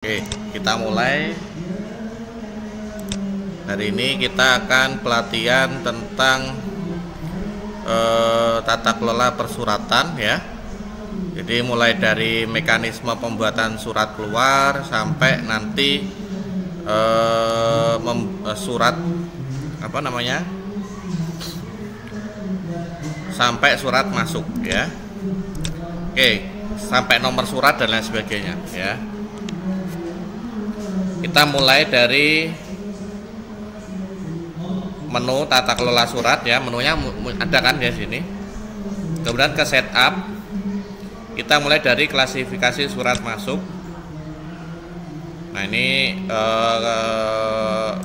Oke, kita mulai. Hari ini kita akan pelatihan tentang tata kelola persuratan ya. Jadi mulai dari mekanisme pembuatan surat keluar sampai nanti surat sampai surat masuk ya. Oke, sampai nomor surat dan lain sebagainya ya. Kita mulai dari menu tata kelola surat ya, menunya ada kan di sini. Kemudian ke setup, kita mulai dari klasifikasi surat masuk. Nah ini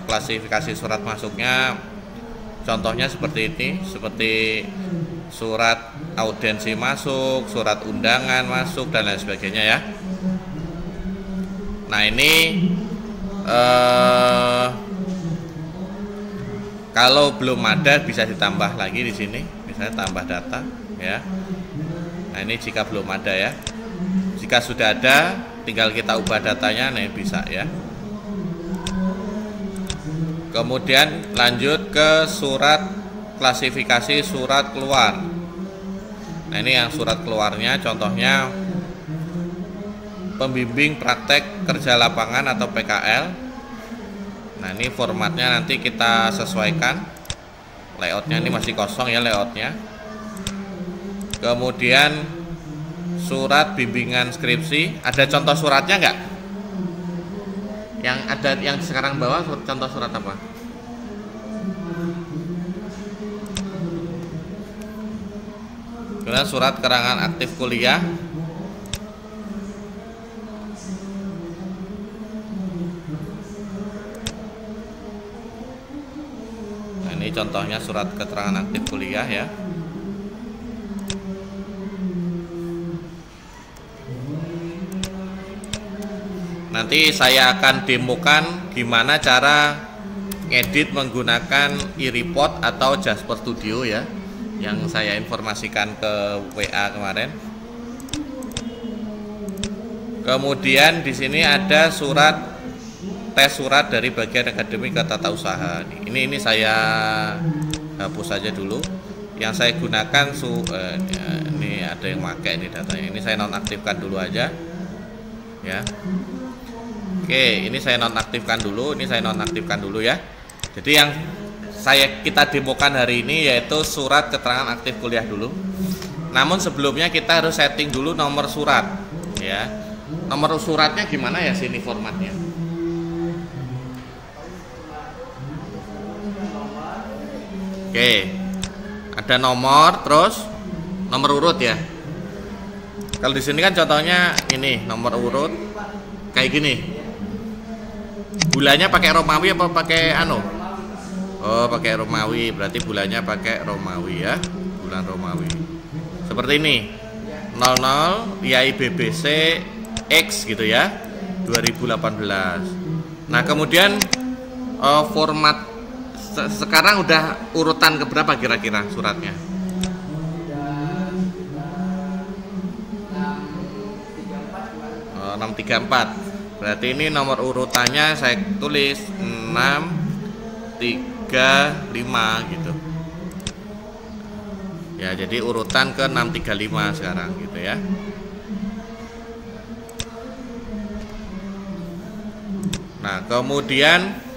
klasifikasi surat masuknya, contohnya seperti ini, seperti surat audiensi masuk, surat undangan masuk dan lain sebagainya ya. Nah ini kalau belum ada bisa ditambah lagi di sini, misalnya tambah data ya. Nah ini jika belum ada ya. Jika sudah ada, tinggal kita ubah datanya, nih bisa ya. Kemudian lanjut ke surat klasifikasi surat keluar. Nah ini yang surat keluarnya, contohnya pembimbing praktek kerja lapangan atau PKL. Nah ini formatnya nanti kita sesuaikan. Layoutnya ini masih kosong ya layoutnya. Kemudian surat bimbingan skripsi. Ada contoh suratnya enggak? Yang ada yang sekarang bawah contoh surat apa? Kemudian surat keterangan aktif kuliah. Ini contohnya surat keterangan aktif kuliah ya. Nanti saya akan demokan gimana cara ngedit menggunakan e-report atau Jasper Studio ya, yang saya informasikan ke WA kemarin. Kemudian di sini ada tes surat dari bagian akademik ke tata usaha. Ini saya hapus saja dulu. Yang saya gunakan ini ada yang pakai ini datanya. Ini saya nonaktifkan dulu aja. Ya. Oke, ini saya nonaktifkan dulu. Ini saya nonaktifkan dulu ya. Jadi yang kita demokan hari ini yaitu surat keterangan aktif kuliah dulu. Namun sebelumnya kita harus setting dulu nomor surat. Ya. Nomor suratnya gimana ya sini formatnya? Oke, ada nomor, terus nomor urut ya. Kalau di sini kan contohnya ini nomor urut kayak gini. Bulannya pakai Romawi apa pakai anu? Oh, pakai Romawi, berarti bulannya pakai Romawi ya, bulan Romawi. Seperti ini, 00 IAIBBC X gitu ya, 2018. Nah kemudian format sekarang udah urutan keberapa kira-kira suratnya? Oh, 634. Berarti ini nomor urutannya saya tulis 635 gitu. Ya, jadi urutan ke 635 sekarang gitu ya. Nah, kemudian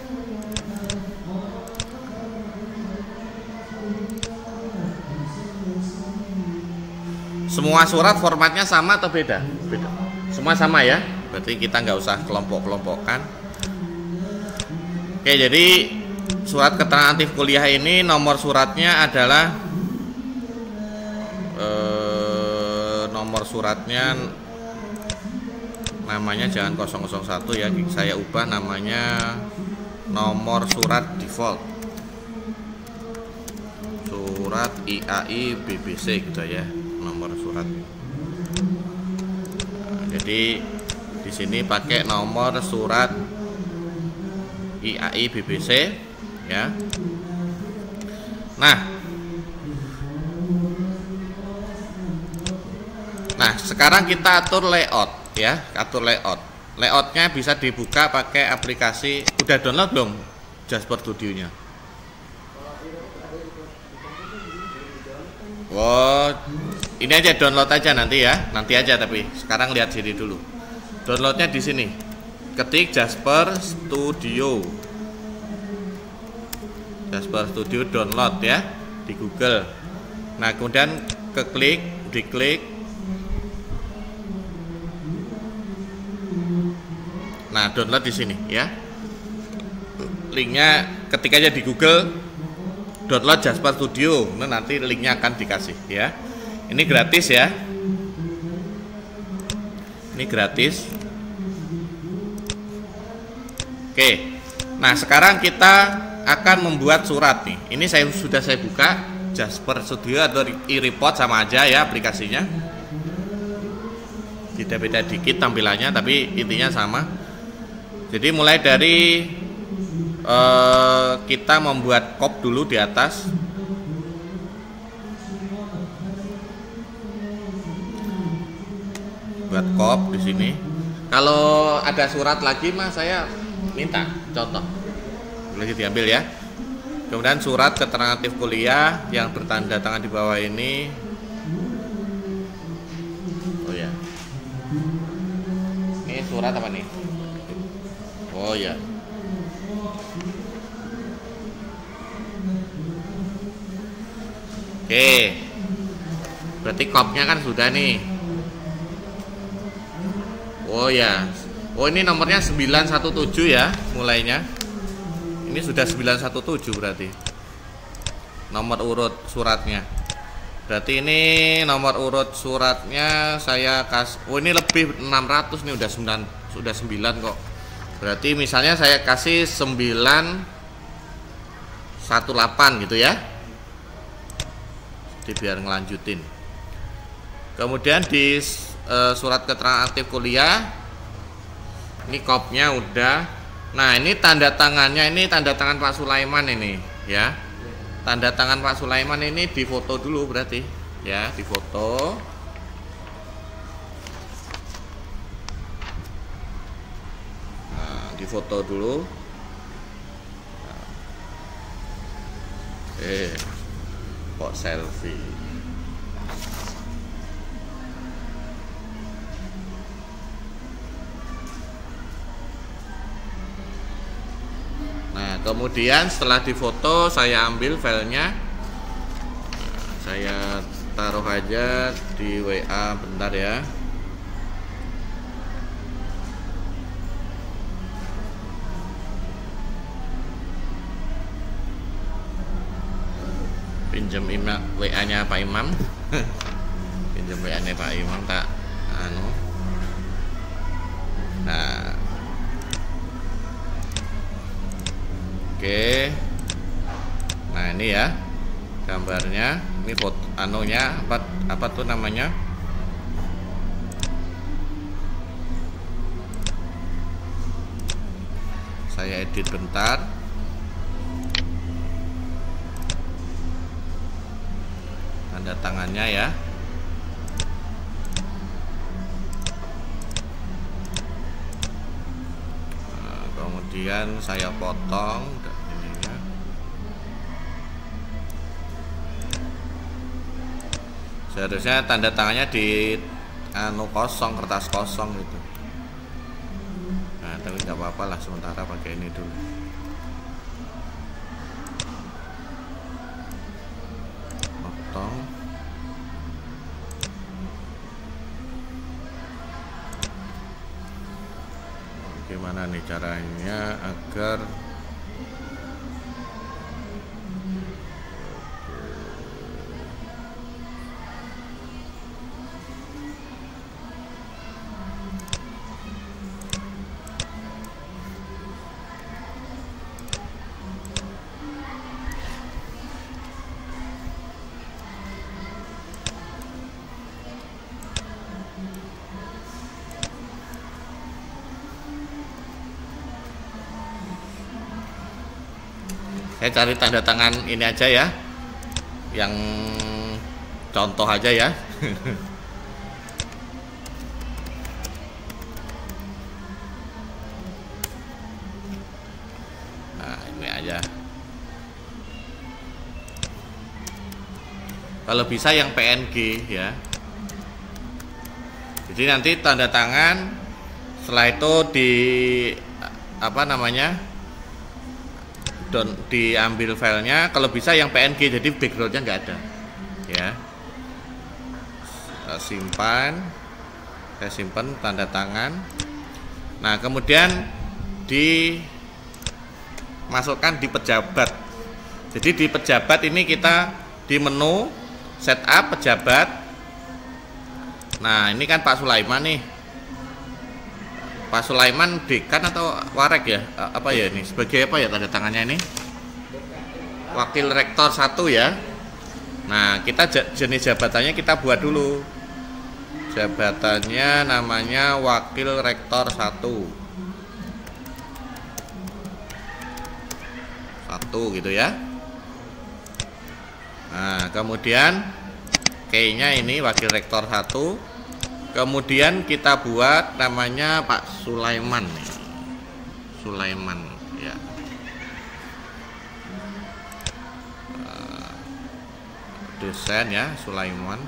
semua surat formatnya sama atau beda? Beda. Semua sama ya. Berarti kita nggak usah kelompok-kelompokkan. Oke, jadi surat keterangan aktif kuliah ini nomor suratnya adalah nomor suratnya namanya jangan 001 ya. Saya ubah namanya nomor surat default. Surat IAI BBC gitu ya. Nomor surat. Nah, jadi di sini pakai nomor surat IAI BBC ya. Nah, sekarang kita atur layout ya, atur layout. layoutnya bisa dibuka pakai aplikasi. Udah download belum Jasper Studio-nya? Oh, ini aja download aja nanti ya, nanti aja, tapi sekarang lihat sini dulu. Downloadnya di sini. Ketik Jasper Studio. Jasper Studio download ya di Google. Nah, kemudian diklik. Nah, download di sini ya. Linknya ketik aja di Google. Download Jasper Studio, nah, nanti linknya akan dikasih ya. Ini gratis ya. Ini gratis. Oke. Nah, sekarang kita akan membuat surat nih. Ini sudah saya buka Jasper Studio atau e-report sama aja ya aplikasinya. Beda-beda dikit tampilannya, tapi intinya sama. Jadi mulai dari kita membuat kop dulu di atas. Buat kop di sini. Kalau ada surat lagi mah saya minta contoh. Boleh diambil ya. Kemudian surat keterangan aktif kuliah yang bertanda tangan di bawah ini. Oh ya. Ini surat apa nih? Oh ya. Oke, berarti kopnya kan sudah nih. Oh ya, oh ini nomornya 917 ya mulainya. Ini sudah 917 berarti nomor urut suratnya. Berarti ini nomor urut suratnya saya kasih. Oh ini lebih 600 nih, sudah 9 kok. Berarti misalnya saya kasih 918 gitu ya. Biar ngelanjutin. Kemudian di surat keterangan aktif kuliah ini kopnya udah. Nah, ini tanda tangannya, ini tanda tangan Pak Sulaiman ini ya. Tanda tangan Pak Sulaiman ini difoto dulu berarti ya, difoto. Nah, difoto dulu. Kok selfie. Nah, kemudian setelah difoto saya ambil filenya. Nah, saya taruh aja di WA bentar ya. Pinjam WA-nya Pak Imam. Pinjam WA-nya Pak Imam tak anu. Nah. Oke. Nah, ini ya gambarnya. Ini foto anunya apa tuh namanya? Saya edit bentar. Tanda tangannya ya. Nah, kemudian saya potong ininya. Seharusnya tanda tangannya di anu kosong, kertas kosong gitu. Nah, tapi nggak apa-apa lah, sementara pakai ini dulu. Gimana nih caranya agar saya cari tanda tangan ini aja ya, yang contoh aja ya. aja. Kalau bisa yang PNG ya. Jadi nanti tanda tangan, setelah itu di apa namanya, diambil filenya. Kalau bisa yang PNG, jadi backgroundnya nggak ada ya. Saya simpan tanda tangan. Nah kemudian dimasukkan di pejabat. Jadi di pejabat ini kita di menu setup pejabat. Nah ini kan Pak Sulaiman nih. Pak Sulaiman dekan atau warek ya? Apa ya ini? Sebagai apa ya tanda tangannya ini? Wakil rektor 1 ya. Nah kita jenis jabatannya kita buat dulu. Jabatannya namanya wakil rektor 1 gitu ya. Nah kemudian key-nya ini wakil rektor 1. Kemudian kita buat namanya Pak Sulaiman nih. Sulaiman ya. Desain ya Sulaiman.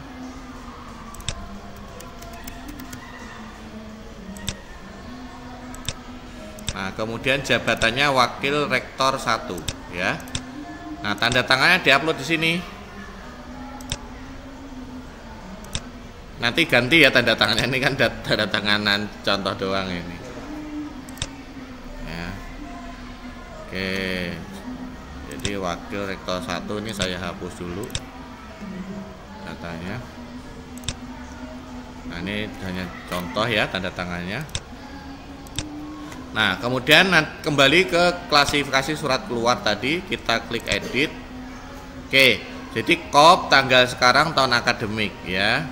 Nah kemudian jabatannya wakil rektor 1 ya. Nah tanda tangannya diupload di sini. Nanti ganti ya tanda tangannya, ini kan tanda tanganan contoh doang ini ya. Oke, jadi wakil rektor 1 ini saya hapus dulu datanya. Nah ini hanya contoh ya tanda tangannya. Nah kemudian kembali ke klasifikasi surat keluar tadi, kita klik edit. Oke, jadi kop tanggal sekarang tahun akademik ya.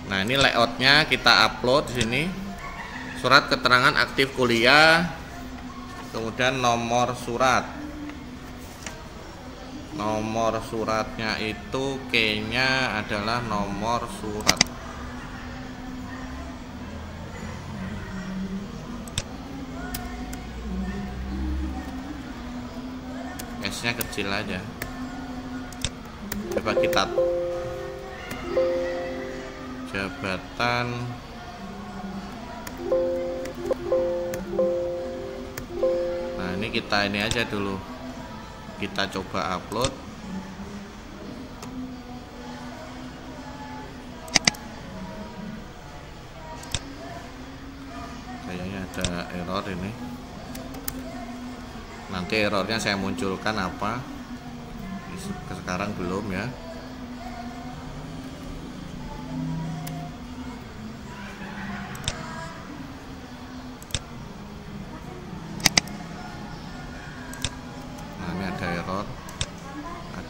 Nah ini layoutnya kita upload di sini. Surat keterangan aktif kuliah, kemudian nomor surat. Nomor suratnya itu key-nya adalah nomor surat. S-nya kecil aja. Coba kita jabatan. Nah ini kita ini aja dulu, kita coba upload. Kayaknya ada error ini. Nanti errornya saya munculkan apa. Sekarang belum ya.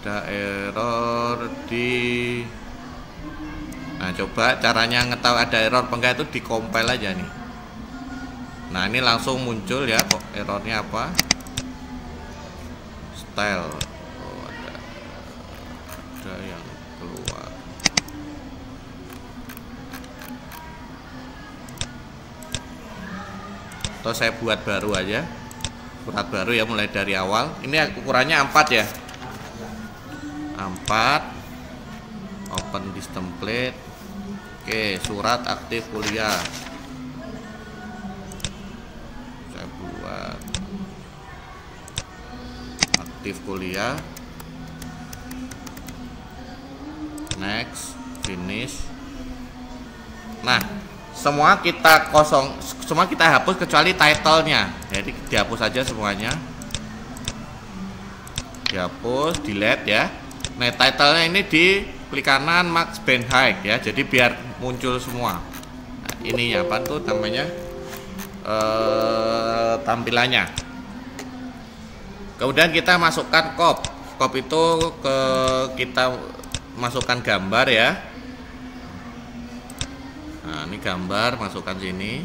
Ada error di. Nah coba caranya ngetahui ada error apa enggak, itu di compile aja nih. Nah ini langsung muncul ya, kok errornya apa, style. Oh, ada yang keluar. Atau saya buat baru aja, surat baru ya, mulai dari awal. Ini ukurannya 4 ya, 4, open this template. Oke, surat aktif kuliah saya buat aktif kuliah, next, finish. Nah semua kita kosong, semua kita hapus kecuali title-nya, jadi dihapus aja semuanya, dihapus, delete ya. Nah title-nya ini di klik kanan max band height ya, jadi biar muncul semua. Nah, ini apa tuh namanya, tampilannya. Kemudian kita masukkan kop itu kita masukkan gambar ya. Nah ini gambar, masukkan sini.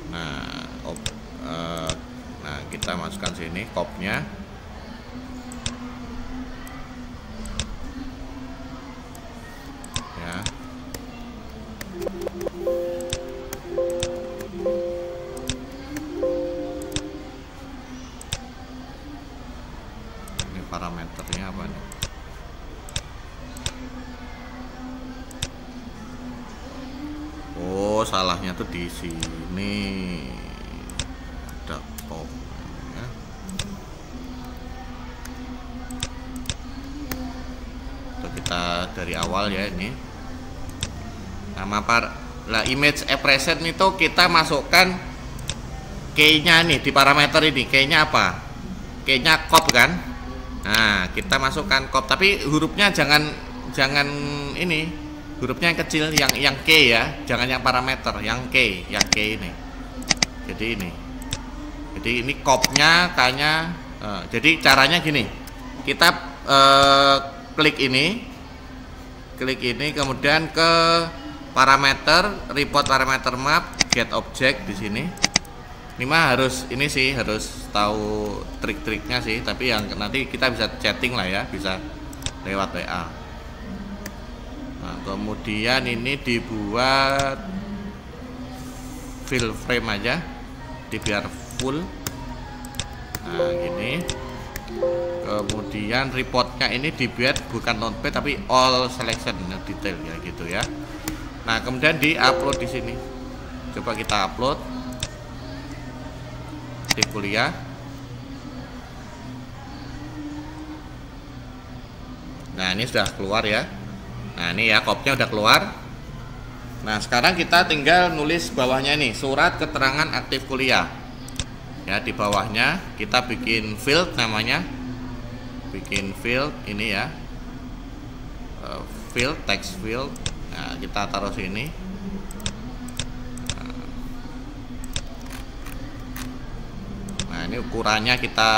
Nah kita masukkan sini kopnya. Ya. parameternya apa nih? Oh, salahnya tuh di sini. Ada top ya. Itu kita dari awal ya ini. Nama image present itu kita masukkan key-nya nih di parameter ini. Key-nya apa? Key-nya cop kan? Nah, kita masukkan cop, tapi hurufnya jangan ini. Hurufnya yang kecil, yang K ya, jangan yang parameter, yang K ini. Jadi ini copnya K-nya. Jadi caranya gini, kita klik ini, kemudian ke parameter, report parameter map, get object di sini. Ini mah harus tahu trik-triknya sih, tapi yang nanti kita bisa chatting lah ya, bisa lewat WA. Nah, kemudian ini dibuat fill frame aja, biar full. Nah, gini. Kemudian reportnya ini dibuat bukan notepad tapi all selection detail ya gitu ya. Nah, kemudian di-upload di sini. Coba kita upload di kuliah. Nah, ini sudah keluar ya. Nah, ini ya kopnya udah keluar. Nah, sekarang kita tinggal nulis bawahnya nih, surat keterangan aktif kuliah. Ya, di bawahnya kita bikin field namanya. Bikin field ini ya. Field, text field. Nah, kita taruh sini. Nah, ini ukurannya kita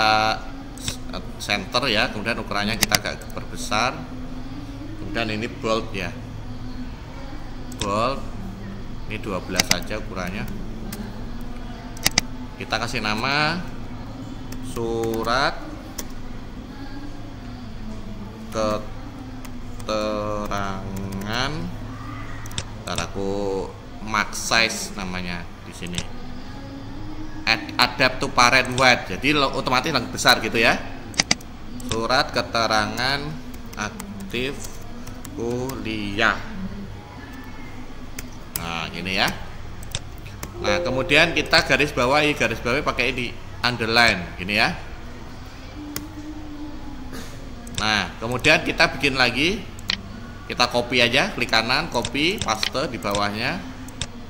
center ya, kemudian ukurannya kita agak perbesar. Dan ini bold ya, bold ini 12 saja ukurannya. Kita kasih nama surat keterangan. Ntar aku max size namanya di sini. Adapt to parent wide, jadi otomatis lebih besar gitu ya. Surat keterangan aktif kuliah. Nah, gini ya. Nah, kemudian kita garis bawahi pakai ini underline gini ya. Nah, kemudian kita bikin lagi, kita copy aja, klik kanan, copy, paste di bawahnya.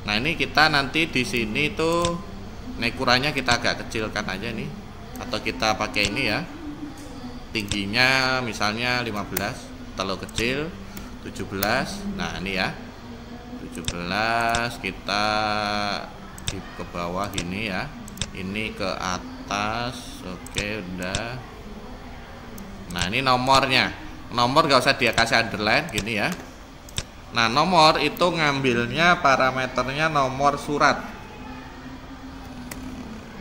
Nah, ini kita nanti di sini tuh ukurannya kita agak kecilkan aja nih, atau kita pakai ini ya, tingginya misalnya 15, terlalu kecil 17. Nah, ini ya 17, kita ke bawah gini ya, ini ke atas. Oke, udah. Nah, ini nomornya, nomor gak usah dia kasih underline gini ya. Nah, nomor itu ngambilnya parameternya nomor surat.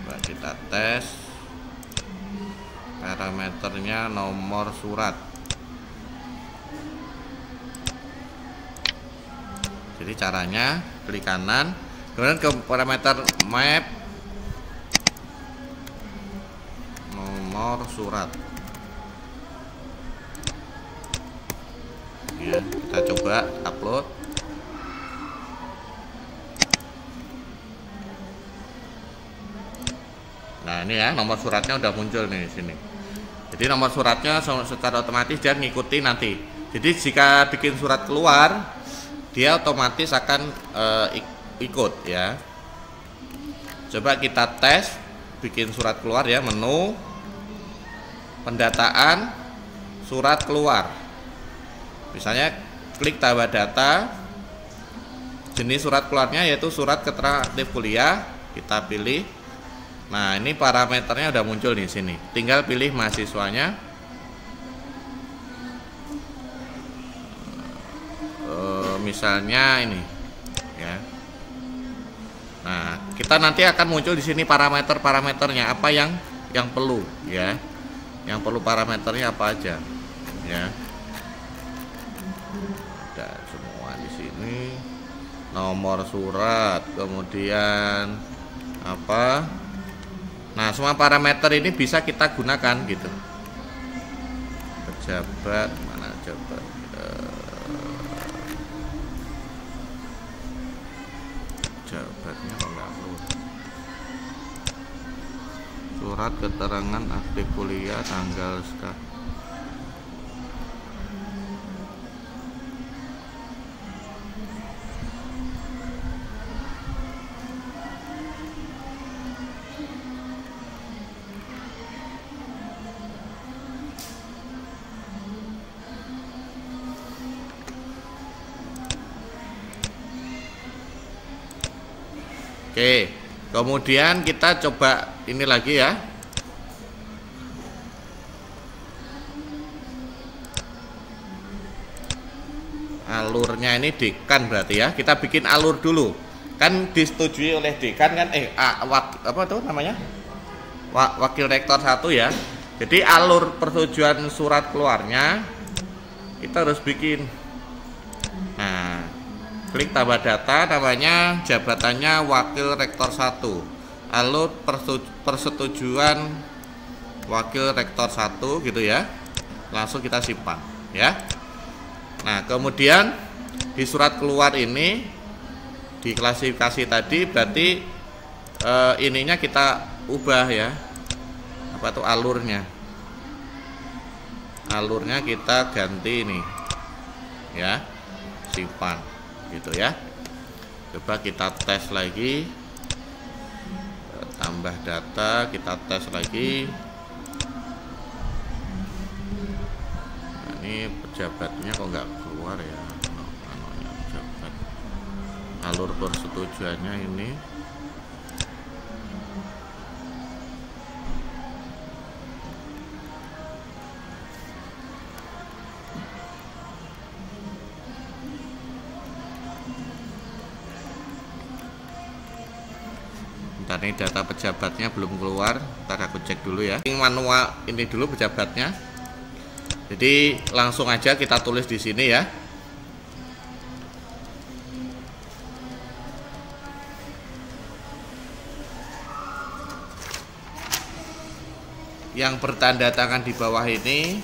Coba kita tes, parameternya nomor surat. Jadi caranya klik kanan, kemudian ke parameter map, nomor surat. Ya, kita coba upload. Nah, ini ya nomor suratnya udah muncul nih di sini. Jadi nomor suratnya secara otomatis dia ngikuti nanti. Jadi jika bikin surat keluar, dia otomatis akan ikut ya. Coba kita tes bikin surat keluar ya, menu pendataan surat keluar. Misalnya klik tambah data, jenis surat keluarnya yaitu surat keterangan aktif kuliah, kita pilih. Nah, ini parameternya udah muncul di sini. Tinggal pilih mahasiswanya. Misalnya ini ya. Nah, kita nanti akan muncul di sini parameternya apa yang perlu ya. Yang perlu parameternya apa aja ya. Ada semua di sini. Nomor surat, kemudian apa? Nah, semua parameter ini bisa kita gunakan gitu. pejabat mana jabat jabatnya kok nggak keluar. Surat keterangan aktif kuliah tanggal sekarang. Oke, kemudian kita coba ini lagi ya. Alurnya ini dekan berarti ya. Kita bikin alur dulu. Kan disetujui oleh dekan kan apa tuh namanya? Wakil rektor 1 ya. Jadi alur persetujuan surat keluarnya kita harus bikin. Nah, klik tambah data, namanya jabatannya wakil rektor 1. Alur persetujuan wakil rektor 1 gitu ya. Langsung kita simpan ya. Nah, kemudian di surat keluar ini di klasifikasi tadi berarti ininya kita ubah ya. Apa tuh alurnya? Alurnya kita ganti ini. Ya. Simpan gitu ya. Coba kita tes lagi, tambah data, kita tes lagi. Nah, ini pejabatnya kok nggak keluar ya, pejabat. Alur persetujuannya ini ini data pejabatnya belum keluar, ntar aku cek dulu ya. Ini manual ini dulu pejabatnya. Jadi langsung aja kita tulis di sini ya. Yang bertanda tangan di bawah ini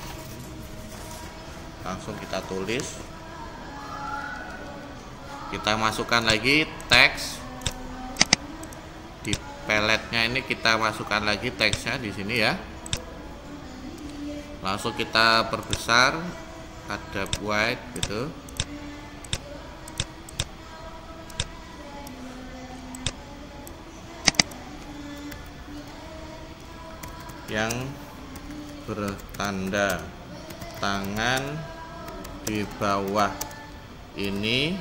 langsung kita tulis. Kita masukkan lagi teks. Di peletnya ini kita masukkan lagi teksnya di sini ya. Langsung kita perbesar, ada white gitu. Yang bertanda tangan di bawah ini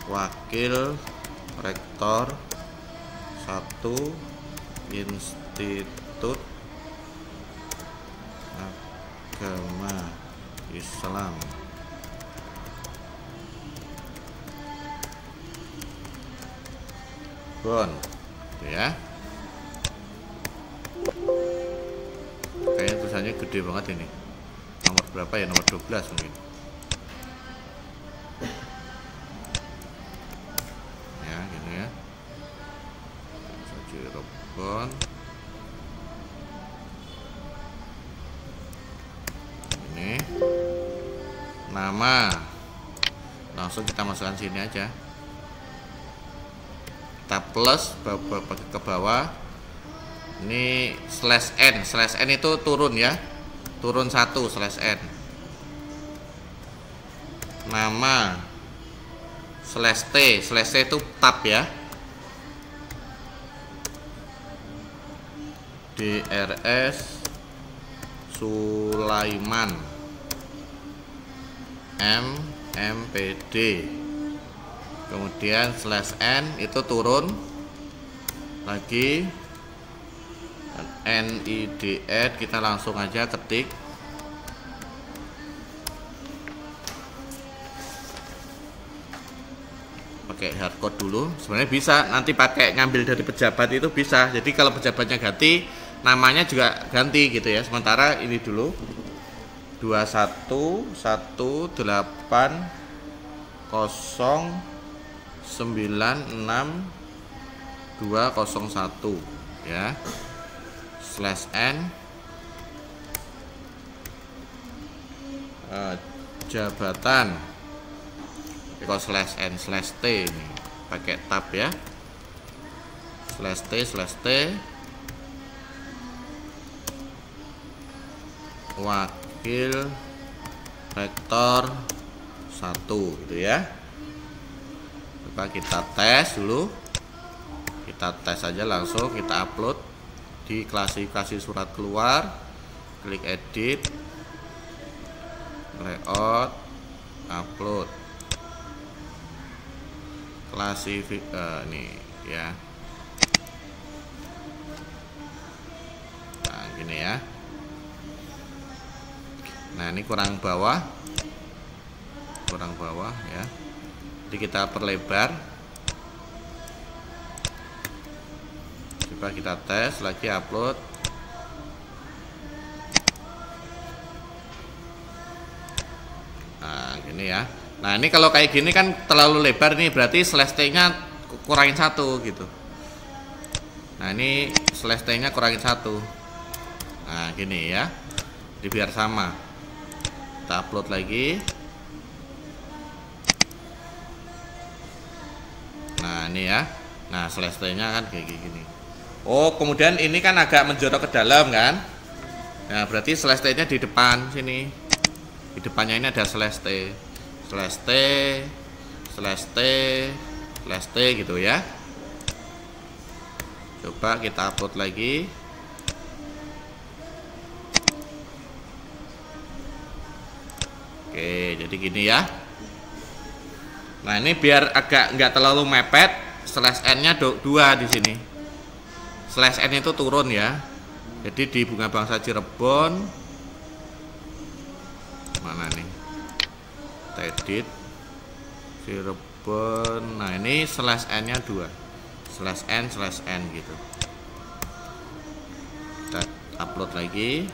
wakil rektor 1 Institut Agama Islam. Bon, gitu ya. Kayaknya tulisannya gede banget ini. Nomor berapa ya? Nomor 12 mungkin. Ya, gini ya. Cirebon. Ini nama. Langsung kita masukkan sini aja. Kita plus ke bawah. Ini /n itu turun ya, turun 1 /n. Nama /t itu tab ya. DRS Sulaiman MPD. Kemudian /n itu turun lagi. NIDN kita langsung aja ketik. Pakai hardcode dulu. Sebenarnya bisa nanti pakai ngambil dari pejabat itu bisa. Jadi kalau pejabatnya ganti, namanya juga ganti gitu ya. Sementara ini dulu 2118096 201 ya. /n jabatan, kalau slash n slash t ini pakai tab ya, slash t wakil rektor 1 gitu ya. Coba kita tes dulu, kita tes aja langsung, kita upload di klasifikasi surat keluar, klik edit, layout, upload, nih ya. Nah gini ya. Nah ini kurang bawah ya, jadi kita perlebar. Coba kita tes lagi, upload. Nah gini ya. Nah ini kalau kayak gini kan terlalu lebar nih, berarti slash t nya kurangin 1 gitu. Nah ini slash t nya kurangin 1. Nah gini ya, jadi biar sama. Kita upload lagi. Nah ini ya, nah slash t nya kan kayak gini. Oh kemudian ini kan agak menjorok ke dalam kan. Nah berarti slash t nya di depan sini, di depannya ini ada slash t gitu ya. Coba kita upload lagi. Oke jadi gini ya. Nah ini biar agak nggak terlalu mepet, slash n nya 2 di sini. Slash n itu turun ya. Jadi di Bunga Bangsa Cirebon mana nih? Edit Cirebon. Nah ini slash n nya 2, slash n gitu. Kita upload lagi.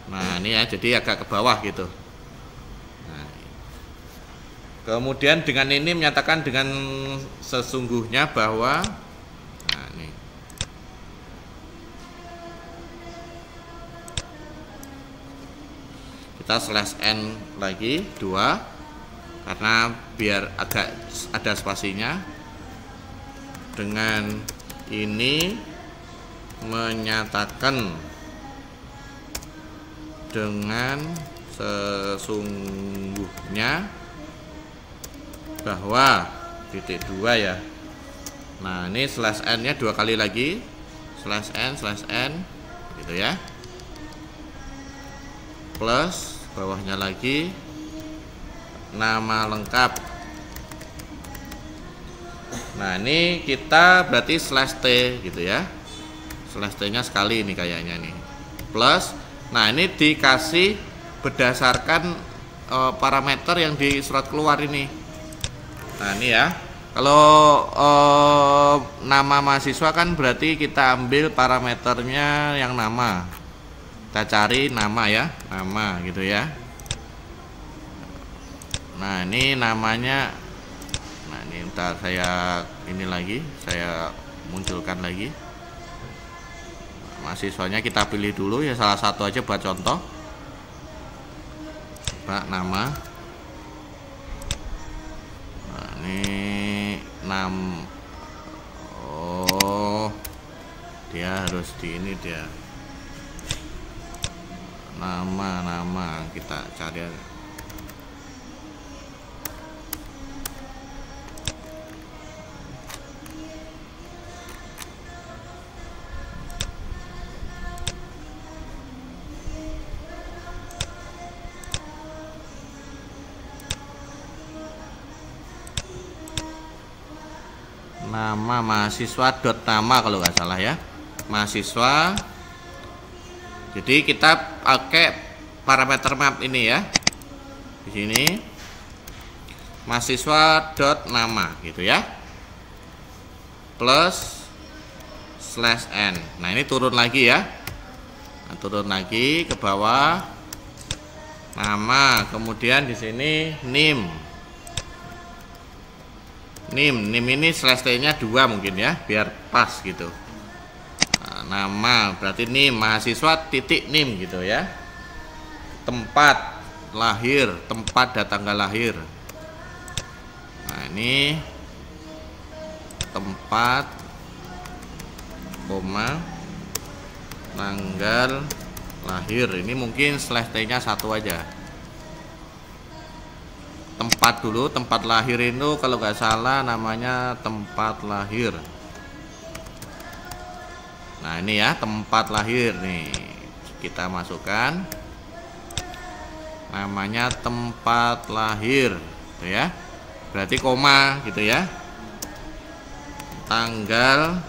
Nah ini ya, jadi agak ke bawah gitu. Nah, kemudian dengan ini menyatakan dengan sesungguhnya bahwa, nah ini kita slash n lagi 2 karena biar agak ada spasinya. Dengan ini menyatakan dengan sesungguhnya bahwa titik 2 ya. Nah ini slash n nya 2 kali lagi, slash n gitu ya, plus bawahnya lagi nama lengkap. Nah ini kita berarti slash t gitu ya, slash t nya sekali ini kayaknya nih, plus. Nah ini dikasih berdasarkan parameter yang di surat keluar ini. Nah ini ya, kalau nama mahasiswa kan berarti kita ambil parameternya yang nama. Kita cari nama ya, nama gitu ya. Nah ini namanya, nah ini ntar saya saya munculkan lagi. Mahasiswanya kita pilih dulu ya, salah satu aja buat contoh. Coba nama. Nah, ini oh dia harus di ini dia. Nama kita cari. Nama mahasiswa dot nama kalau nggak salah ya, mahasiswa. Jadi kita pakai parameter map ini ya, di sini mahasiswa dot nama gitu ya, plus slash n. Nah ini turun lagi ya, nah, turun lagi ke bawah, nama, kemudian di sini nim ini slash t nya 2 mungkin ya, biar pas gitu. Nah, nama berarti NIM, mahasiswa titik NIM gitu ya. Tempat lahir, tempat dan tanggal lahir. Nah ini tempat, koma, tanggal lahir. Ini mungkin slash T nya satu aja. Tempat dulu, tempat lahir itu kalau nggak salah namanya tempat lahir. Nah ini ya tempat lahir nih, kita masukkan namanya tempat lahir gitu ya, berarti koma gitu ya. Tanggal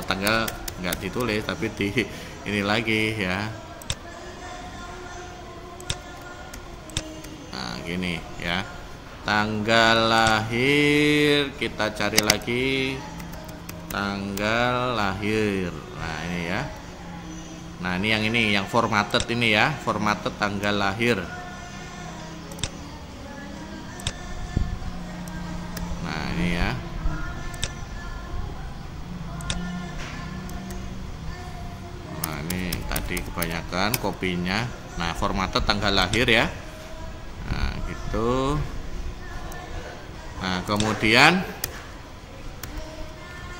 tanggal nggak ditulis tapi di ini lagi ya. Nah gini ya, tanggal lahir kita cari lagi tanggal lahir. Nah ini ya. Nah ini yang formatted ini ya, formatted tanggal lahir. Nah ini ya. Nah ini tadi kebanyakan kopinya. Nah formatted tanggal lahir ya. Nah gitu. Nah kemudian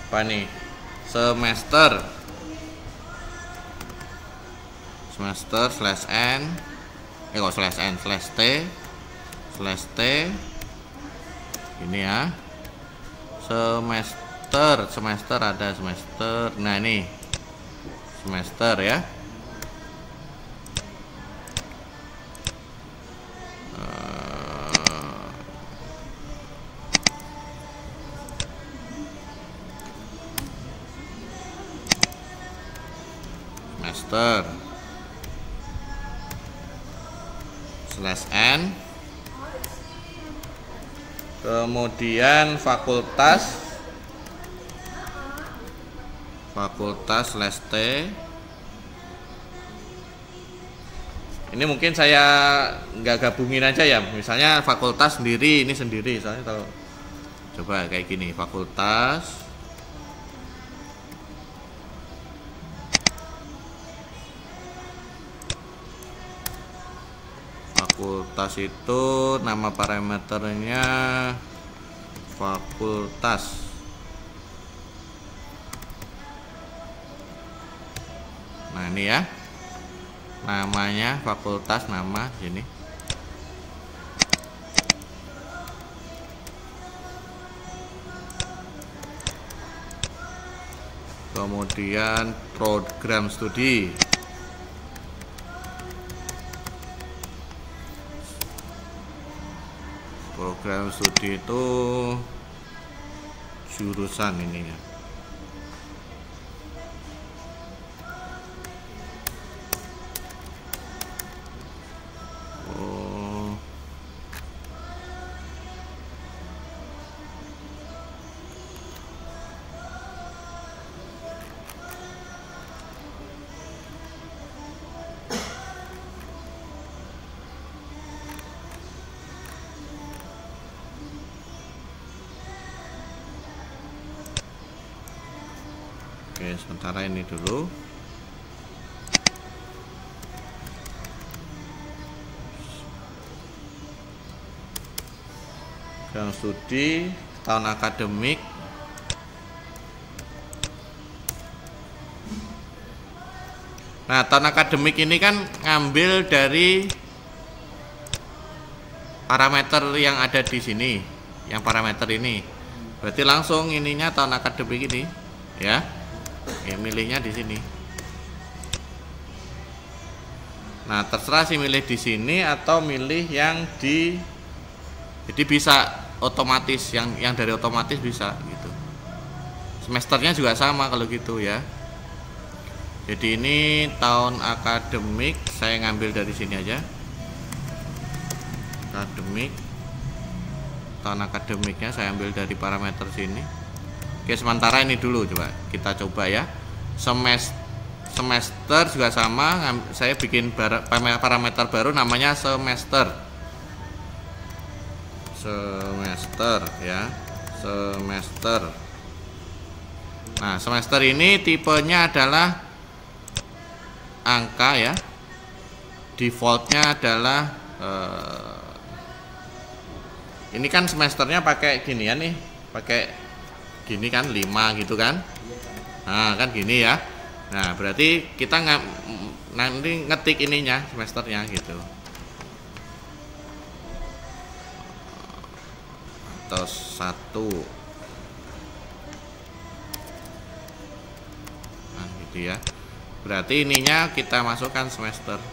apa nih, semester slash n slash t ini ya. Semester ada semester. Nah ini semester ya. Semester slash n, kemudian fakultas slash t. Ini mungkin saya nggak gabungin aja ya, misalnya fakultas sendiri, ini sendiri. Soalnya kalau coba kayak gini, fakultas itu nama parameternya fakultas. Nah ini ya, namanya fakultas, nama ini. Kemudian program studi. Program studi itu jurusan ininya. Oke, sementara ini dulu. Program studi tahun akademik. Nah, tahun akademik ini kan ngambil dari parameter yang ada di sini, yang parameter ini. Berarti langsung ininya tahun akademik ini, ya. Ya, milihnya di sini. Nah, terserah sih milih di sini atau milih yang di, jadi bisa otomatis, yang dari otomatis bisa gitu. Semesternya juga sama kalau gitu ya. Jadi ini tahun akademik, saya ngambil dari sini aja. Akademik, tahun akademiknya saya ambil dari parameter sini. Oke, sementara ini dulu, coba kita coba ya. Semester juga sama, saya bikin parameter baru namanya semester. Semester ya, semester. Nah, semester ini tipenya adalah angka ya. Defaultnya adalah ini kan semesternya pakai gini ya nih, pakai gini kan 5 gitu kan. Nah, kan gini ya. Nah, berarti kita nanti ngetik ininya semesternya gitu. Atau 1. Nah, gitu ya. Berarti ininya kita masukkan semester.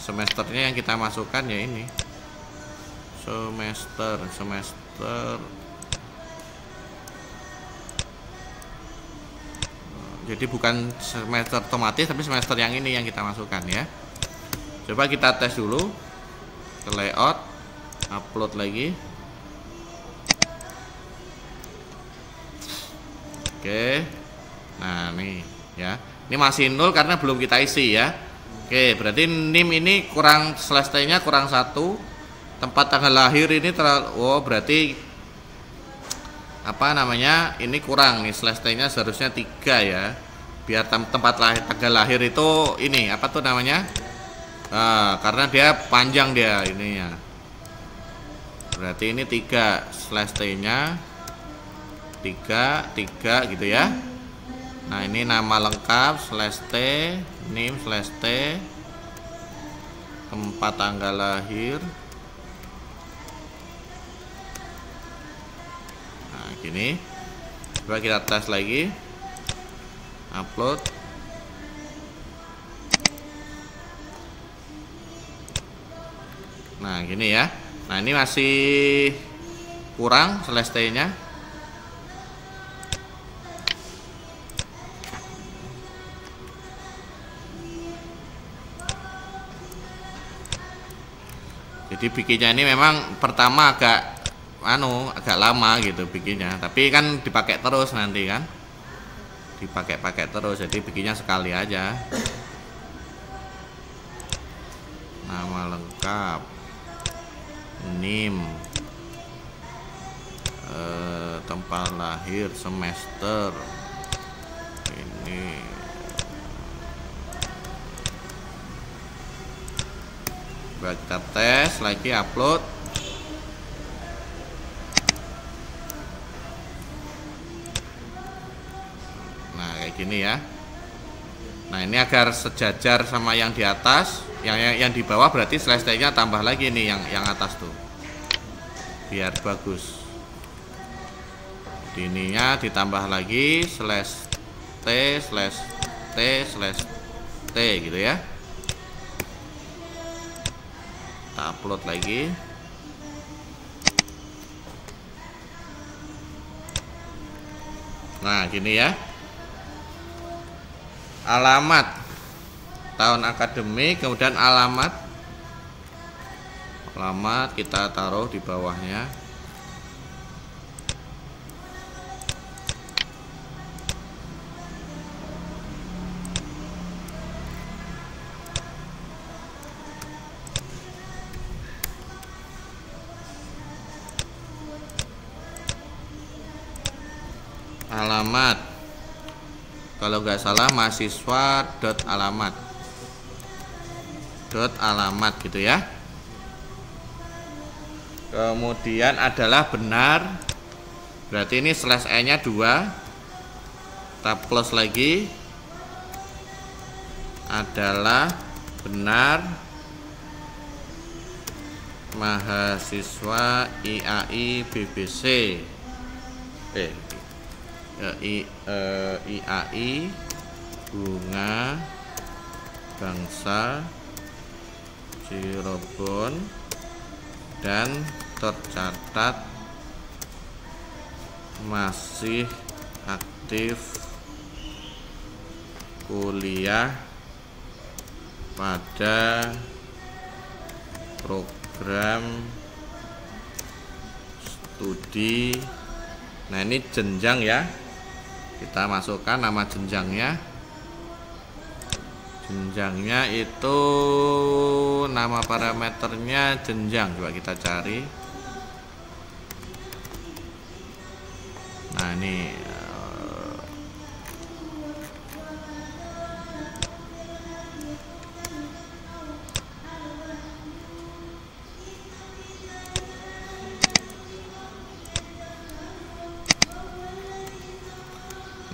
Semesternya yang kita masukkan ya ini. Semester. Jadi bukan semester otomatis tapi semester yang ini yang kita masukkan ya. Coba kita tes dulu ke layout, upload lagi. Oke. Nah, nih ya. Ini masih 0 karena belum kita isi ya. Oke, berarti NIM ini kurang slash T-nya kurang 1. Tempat tanggal lahir ini berarti apa namanya? Ini kurang nih, slash T-nya seharusnya 3 ya. Biar tempat tanggal lahir itu ini apa tuh namanya? Nah, karena dia panjang dia ininya. Berarti ini 3 slash T-nya 3 gitu ya. Nah, ini nama lengkap slash T, NIM slash T, tempat tanggal lahir. Nah, gini. Coba kita tes lagi. Upload. Nah, gini ya. Nah, ini masih kurang slash T-nya. Jadi bikinnya ini memang pertama agak lama gitu bikinnya, tapi kan dipakai terus nanti kan, dipakai terus, jadi bikinnya sekali aja. Nama lengkap, NIM, tempat lahir, semester ini. Kita tes lagi, upload. Nah, kayak gini ya. Nah, ini agar sejajar sama yang di atas, yang di bawah berarti slash T-nya tambah lagi nih yang atas tuh. Biar bagus. Di ininya ditambah lagi slash T slash T slash T gitu ya. Kita upload lagi. Nah, gini ya. Alamat tahun akademik, kemudian alamat kita taruh di bawahnya. Alamat, kalau nggak salah mahasiswa alamat gitu ya. Kemudian adalah benar, berarti ini slash E nya 2, tab close lagi, adalah benar mahasiswa IAI BBC IAI Bunga Bangsa Cirebon dan tercatat masih aktif kuliah pada program studi. Nah, ini jenjang ya, kita masukkan nama jenjangnya. Jenjangnya itu nama parameternya jenjang, coba kita cari. Nah ini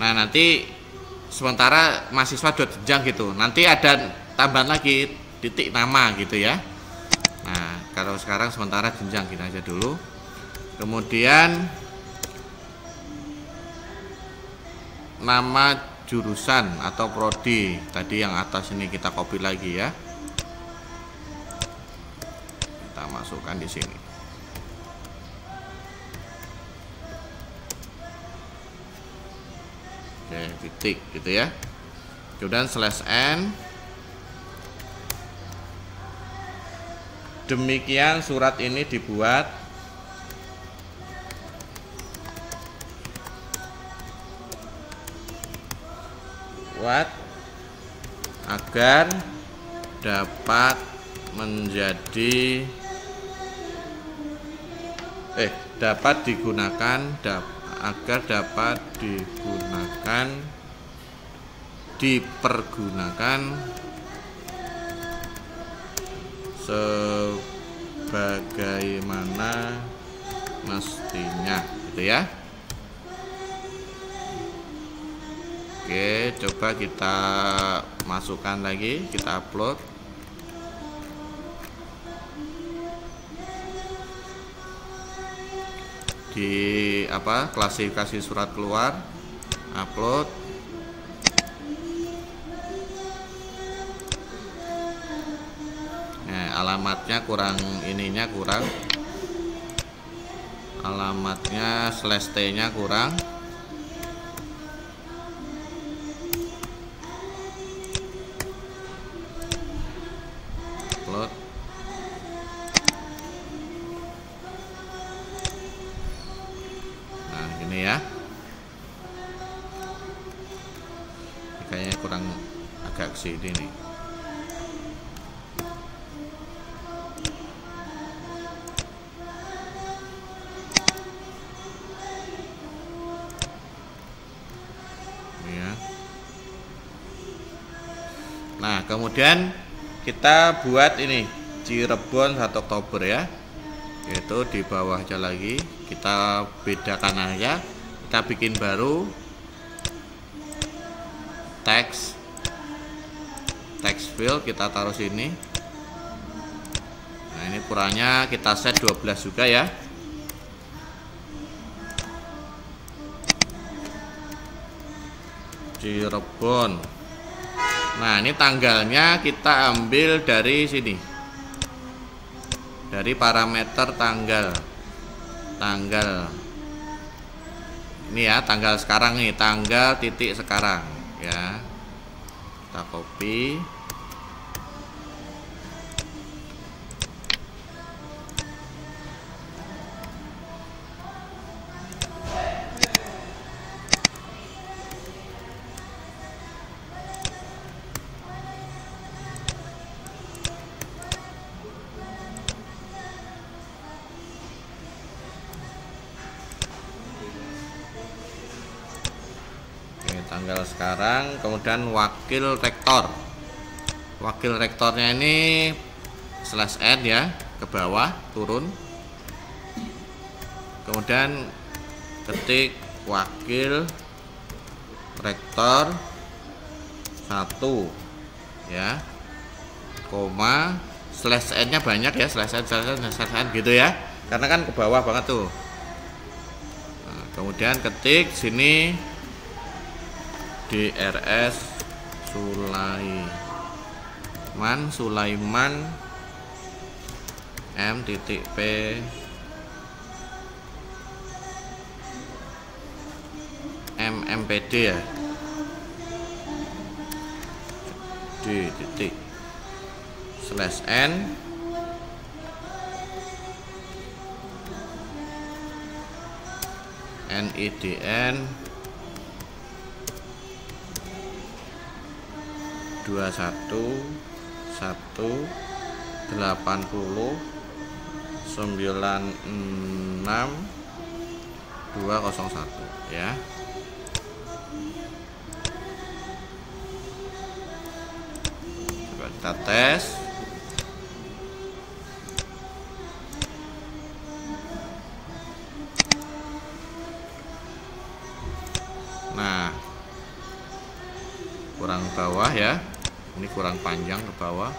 nah nanti sementara mahasiswa dua jenjang gitu, nanti ada tambahan lagi titik nama gitu ya. Nah kalau sekarang sementara jenjang kita aja dulu. Kemudian nama jurusan atau prodi tadi yang atas ini kita copy lagi ya, kita masukkan di sini. Oke, titik gitu ya. Kemudian /n. Demikian surat ini dibuat. Agar dapat menjadi dapat digunakan agar dapat digunakan dipergunakan sebagaimana mestinya gitu ya. Oke, coba kita masukkan lagi, kita upload. Di klasifikasi surat keluar, upload. Nah, alamatnya kurang, ininya kurang. Alamatnya /t nya kurang. Upload. Nah gini ya, ini kayaknya kurang, agak kesini nih. Ya. Nah kemudian kita buat ini Cirebon 1 Oktober ya, yaitu di bawah aja lagi, kita bedakan aja, kita bikin baru text field, kita taruh sini. Nah ini ukurannya kita set 12 juga ya. Cirebon. Nah ini tanggalnya kita ambil dari sini, dari parameter tanggal ini ya, tanggal sekarang nih, tanggal titik sekarang ya, kita copy. Tanggal sekarang, kemudian wakil rektornya ini /n ya, ke bawah turun, kemudian ketik wakil rektor 1 ya, koma /n nya banyak ya, /n gitu ya, karena kan ke bawah banget tuh. Nah, kemudian ketik sini DRS Sulaiman M.P MMPD ya, D titik /n NIDN 21 1 80 96 201 ya. Coba kita tes. Nah, kurang bawah ya, ini kurang panjang ke bawah.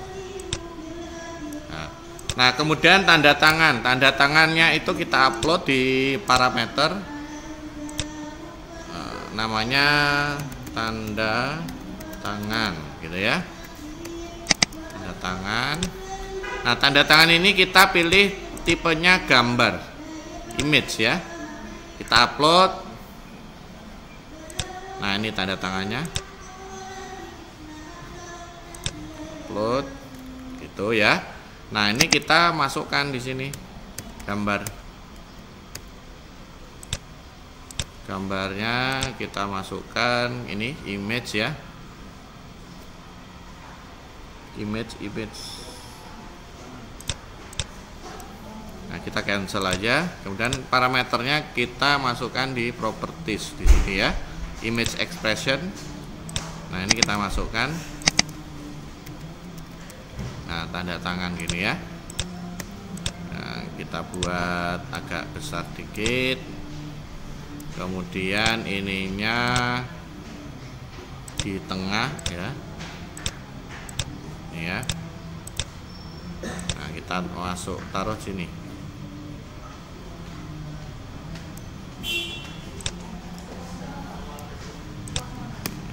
Nah, kemudian tanda tangannya itu kita upload di parameter, namanya tanda tangan gitu ya, tanda tangan. Nah, tanda tangan ini kita pilih tipenya gambar, image ya, kita upload. Nah, ini tanda tangannya, upload gitu ya. Nah, ini kita masukkan di sini gambarnya kita masukkan ini image ya, image. Nah, kita cancel aja. Kemudian parameternya kita masukkan di properties di sini ya, image expression. Nah, ini kita masukkan. Nah, tanda tangan gini ya. Nah, kita buat agak besar dikit. Kemudian ininya di tengah ya. Ini ya. Nah, kita masuk taruh sini.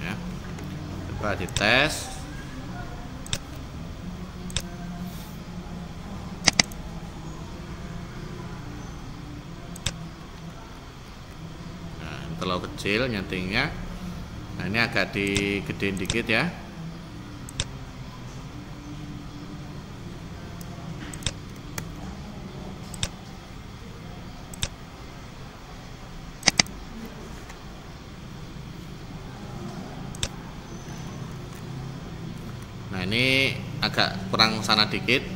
Ya. Coba dites. Terlalu kecil nyetingnya. Nah, ini agak digedein dikit ya. Nah, ini agak kurang sana dikit,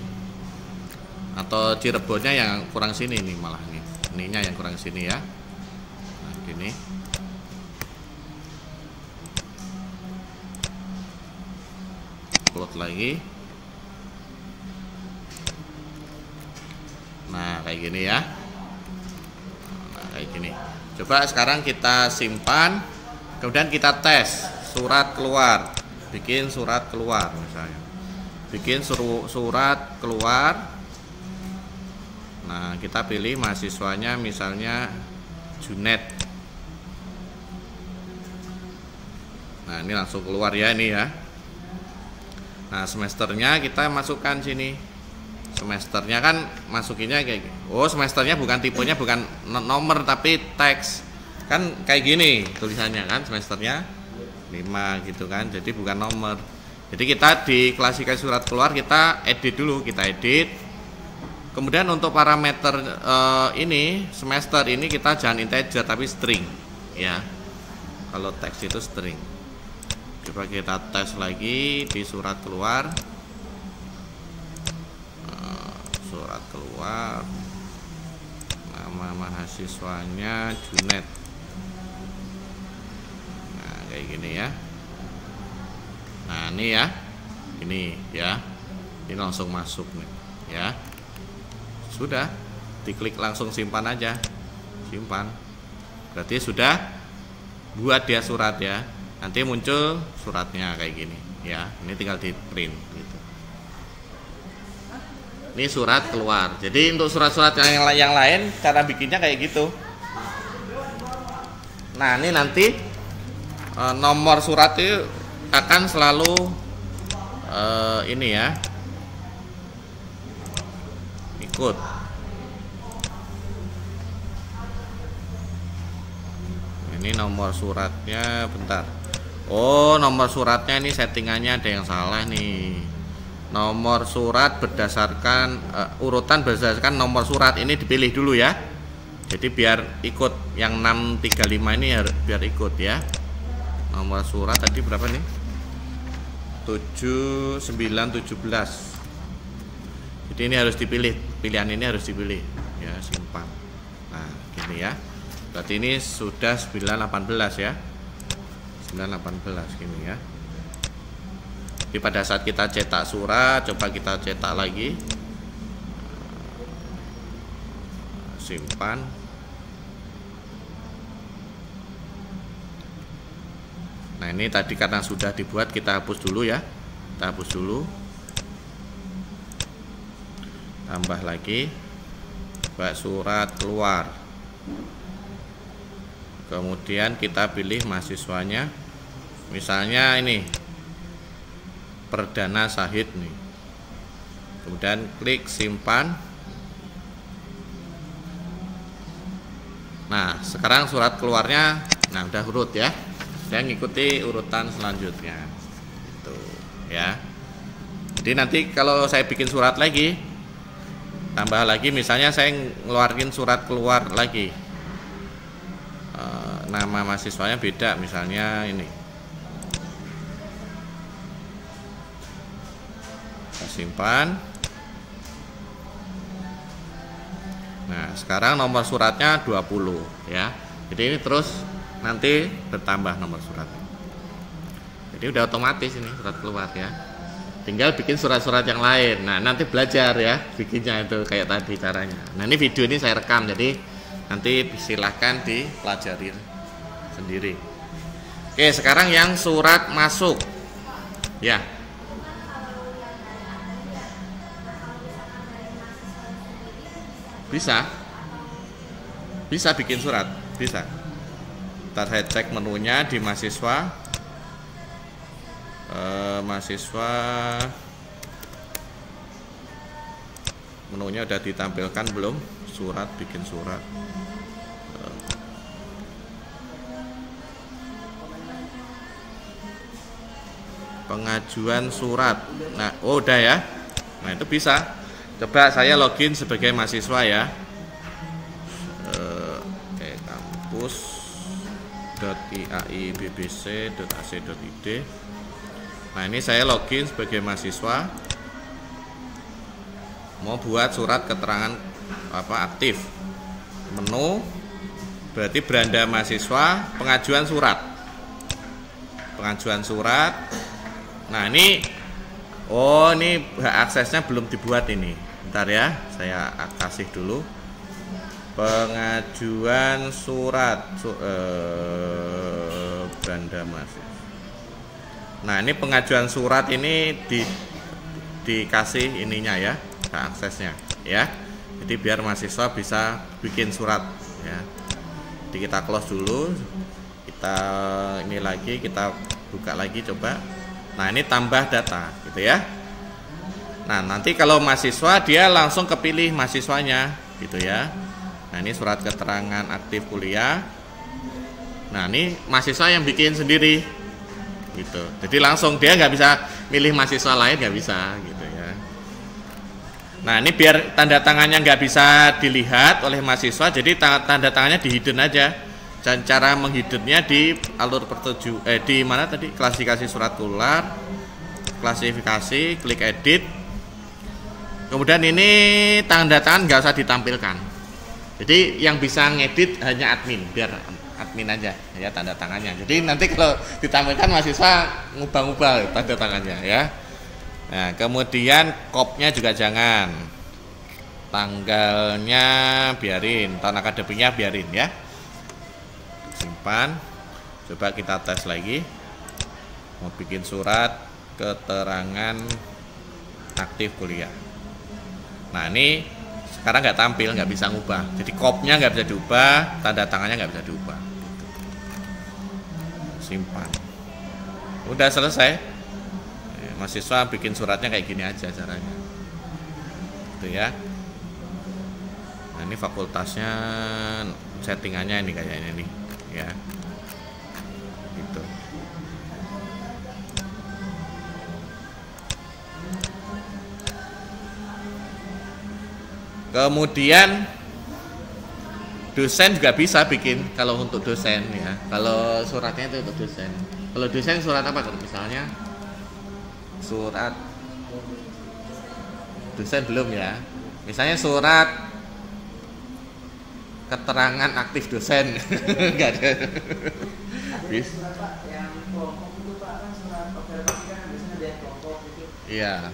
atau Cirebonnya yang kurang sini nih, malah nih ininya yang kurang sini ya. Nah, gini. Upload lagi. Nah, kayak gini ya. Nah, kayak gini. Coba sekarang kita simpan, kemudian kita tes surat keluar. Bikin surat keluar misalnya. Bikin surat keluar. Nah, kita pilih mahasiswanya misalnya Junet. Nah, ini langsung keluar ya ini ya. Nah, semesternya kita masukkan sini. Semesternya kan masukinnya kayak gini. Oh, semesternya bukan tipenya, bukan nomor tapi teks. Kan kayak gini tulisannya kan, semesternya 5 gitu kan. Jadi bukan nomor. Jadi kita di klasifikasi surat keluar kita edit dulu, kita edit. Kemudian untuk parameter ini semester ini kita jangan integer tapi string ya. Kalau teks itu string. Coba kita tes lagi di surat keluar. Surat keluar. Nama mahasiswanya Junet. Nah, kayak gini ya. Nah, ini ya. Ini ya. Ini langsung masuk nih, ya. Sudah, diklik langsung simpan aja. Simpan. Berarti sudah buat dia surat ya. Nanti muncul suratnya kayak gini ya. Ini tinggal di print gitu. Ini surat keluar. Jadi untuk surat-surat yang lain cara bikinnya kayak gitu. Nah, ini nanti nomor surat itu akan selalu ini ya, ikut. Ini nomor suratnya, bentar. Oh, nomor suratnya ini settingannya ada yang salah nih. Nomor surat berdasarkan urutan berdasarkan nomor surat ini dipilih dulu ya. Jadi biar ikut yang 635 ini biar ikut ya. Nomor surat tadi berapa nih? 7917. Jadi ini harus dipilih, pilihan ini harus dipilih ya, simpan. Nah, gini ya. Berarti ini sudah 918 ya. 918 gini ya. Jadi pada saat kita cetak surat, coba kita cetak lagi. Simpan. Nah, ini tadi karena sudah dibuat, kita hapus dulu ya. Kita hapus dulu. Tambah lagi. Buat surat keluar. Kemudian kita pilih mahasiswanya. Misalnya ini Perdana Syahid nih. Kemudian klik simpan. Nah, sekarang surat keluarnya, nah udah urut ya. Saya ngikuti urutan selanjutnya. Itu ya. Jadi nanti kalau saya bikin surat lagi, tambah lagi, misalnya saya ngeluarin surat keluar lagi. Nama mahasiswanya beda, misalnya ini. Kita simpan. Nah, sekarang nomor suratnya 20 ya. Jadi ini terus nanti bertambah nomor suratnya. Jadi udah otomatis ini surat keluar ya. Tinggal bikin surat-surat yang lain. Nah, nanti belajar ya bikinnya itu kayak tadi caranya. Nah, ini video ini saya rekam, jadi nanti silahkan dipelajari sendiri. Oke, sekarang yang surat masuk ya. Bisa bikin surat, bisa. Ntar saya cek menunya di mahasiswa. Mahasiswa menunya udah ditampilkan belum? Surat, bikin surat. Pengajuan surat. Nah, oh udah ya. Nah, itu bisa. Coba saya login sebagai mahasiswa ya. kampus.iaibbc.ac.id. Nah, ini saya login sebagai mahasiswa. Mau buat surat keterangan aktif. Menu berarti beranda mahasiswa, pengajuan surat. Pengajuan surat. Nah, ini ini hak aksesnya belum dibuat ini. Bentar ya, saya kasih dulu. Pengajuan surat beranda mahasiswa. Nah, ini pengajuan surat ini dikasih ininya ya, hak aksesnya ya. Jadi biar mahasiswa bisa bikin surat ya. Jadi kita close dulu. Kita ini lagi, kita buka lagi coba. Nah, ini tambah data gitu ya. Nah, nanti kalau mahasiswa dia langsung kepilih mahasiswanya gitu ya. Nah, ini surat keterangan aktif kuliah. Nah, ini mahasiswa yang bikin sendiri gitu. Jadi langsung dia nggak bisa milih mahasiswa lain, nggak bisa gitu ya. Nah, ini biar tanda tangannya nggak bisa dilihat oleh mahasiswa, jadi tanda tangannya di hidden aja. Dan cara menghidupnya di alur di mana tadi, klasifikasi surat keluar, klasifikasi, klik edit. Kemudian ini tanda tangan nggak usah ditampilkan. Jadi yang bisa ngedit hanya admin, biar admin aja ya tanda tangannya. Jadi nanti kalau ditampilkan mahasiswa ngubah-ngubah tanda tangannya ya. Nah, kemudian kopnya juga jangan. Tanggalnya biarin, tahun akademiknya biarin ya. Simpan. Coba kita tes lagi. Mau bikin surat keterangan aktif kuliah. Nah, ini sekarang nggak tampil, nggak bisa ngubah. Jadi kopnya nggak bisa diubah, tanda tangannya nggak bisa diubah. Simpan. Udah selesai. Mahasiswa bikin suratnya kayak gini aja caranya. Itu ya. Nah, ini fakultasnya, settingannya ini kayaknya nih ya. Gitu. Kemudian dosen juga bisa bikin kalau untuk dosen ya. Kalau suratnya itu untuk dosen. Kalau dosen surat apa? Kalau misalnya surat dosen belum ya. Misalnya surat keterangan aktif dosen. Enggak ada. Bis. Iya.